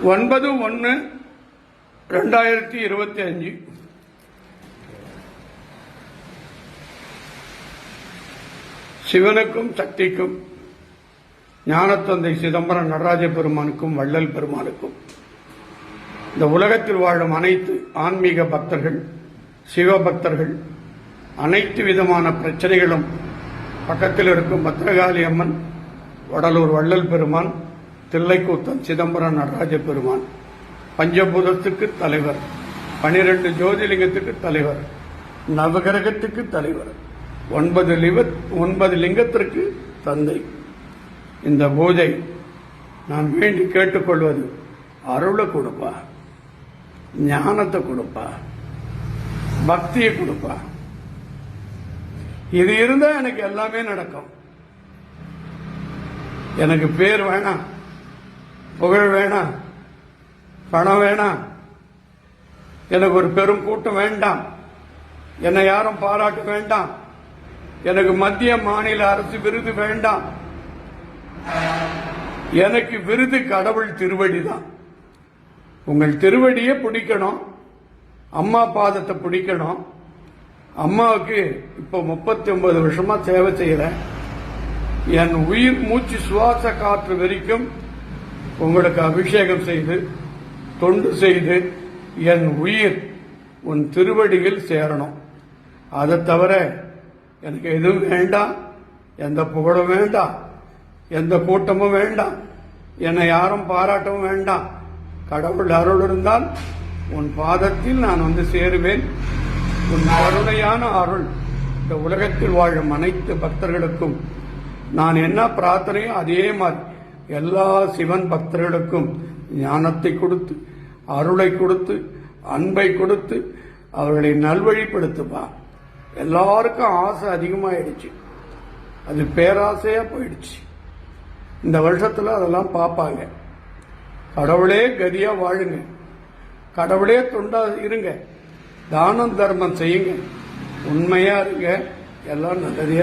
9/1/2025 சிவனுக்கும் சக்திக்கும் ஞானத்தந்தை சிதம்பரம் நடராஜ பெருமானுக்கும் வள்ளல் பெருமானுக்கும் இந்த உலகத்தில் வாழும் அனைத்து ஆன்மீக பக்தர்கள் சிவபக்தர்கள் அனைத்து விதமான பிரச்சனைகளும் பக்கத்தில் இருக்கும் பத்ரகாளி அம்மன், வடலூர் வள்ளல் பெருமான், தில்லைக்கூத்தன் சிதம்பரம் நடராஜ பெருமான், பஞ்சபூதத்துக்கு தலைவர், 12 ஜோதிலிங்கத்துக்கு தலைவர், நவகிரகத்துக்கு தலைவர், 9 லிங்கத்திற்கு தந்தை. இந்த பூஜை நான் வேண்டி கேட்டுக்கொள்வது, அருளை கொடுப்பா, ஞானத்தை கொடுப்பா, பக்தியை கொடுப்பா. இது இருந்தா எனக்கு எல்லாமே நடக்கும். எனக்கு பேர் வேணாம், புகழ் வேணாம், பணம் வேணாம், எனக்கு ஒரு பெரும் கூட்டம் வேண்டாம், என்னை யாரும் பாராட்ட வேண்டாம், எனக்கு மத்திய மாநில அரசு விருது வேண்டாம். எனக்கு விருது கடவுள் திருவடி தான். உங்கள் திருவடியை பிடிக்கணும், அம்மா பாதத்தை பிடிக்கணும். அம்மாவுக்கு இப்போ 39 வருஷமா சேவை செய்யறேன். என் உயிர் மூச்சு சுவாச காற்று வரைக்கும் உங்களுக்கு அபிஷேகம் செய்து தொண்டு செய்து என் உயிர் உன் திருவடியில் சேரணும். அதை தவிர எனக்கு எதுவும் வேண்டாம், எந்த புகழும் வேண்டாம், எந்த கூட்டமும் வேண்டாம், என்னை யாரும் பாராட்டவும் வேண்டாம். கடவுள் அருள் இருந்தால் உன் பாதத்தில் நான் வந்து சேருவேன். உன் கருணையான அருள் இந்த உலகத்தில் வாழும் அனைத்து பக்தர்களுக்கும் நான் என்ன பிரார்த்தனையோ அதே மாதிரி எல்லா சிவன் பக்தர்களுக்கும் ஞானத்தை கொடுத்து, அருளை கொடுத்து, அன்பை கொடுத்து அவர்களை நல்வழிப்படுத்துப்பா. எல்லாருக்கும் ஆசை அதிகமாயிடுச்சு, அது பேராசையா போயிடுச்சு. இந்த வருஷத்துல அதெல்லாம் பார்ப்பாங்க. கடவுளே கதியா வாழுங்க, கடவுளே தொண்டா இருங்க, தானம் தர்மம் செய்யுங்க, உண்மையா இருங்க, எல்லாம் நல்லதே.